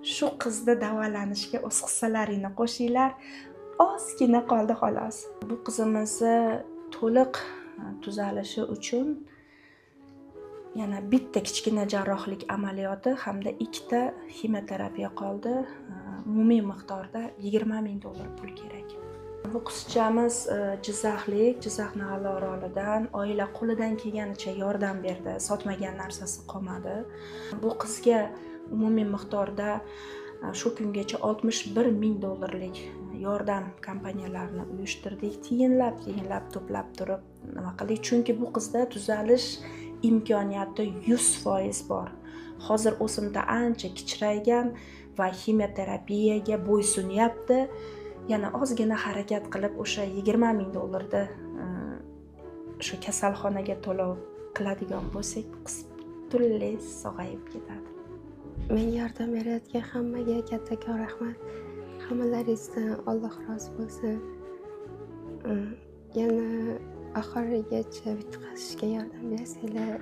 Shu qizni davolanishga o'z hissalaringni qo'shinglar. Ozgina qoldi xolos. Bu qizimizni to'liq tuzalishi uchun yana bitta kichkina jarrohlik amaliyoti hamda 2 ta ximiyoterapiya qoldi. Umumiy miqdorda $20,000 pul kerak. Bu qizchamiz Jizzaxlik, Jizzax Nag'al orolidan, oila qo'lidan kelganicha yordam berdi, sotmagan narsasi qolmadi. Bu qizga umumiy miqdorda shu kungacha $61,000 yordam kompaniyalarini uyushtirdik. Tiyinlab to'plab turib nima qildik? Chunki bu qizda tuzalish imkoniyati 100% bor. Hozir o'simta ancha kichraygan va ximiyoterapiyaga bo'ysunyapti. Yana ozgina harakat qilib o'sha $20,000 shu kasalxonaga to'lov qiladigan bo'lsak, qiz butunlay sog'ayib ketadi. Men yordam berayotgan hammaga kattakon rahmat. Hammalaringizdan Alloh rozi bo'lsin. Yana oxirigacha bitkazishga yordam bersanglar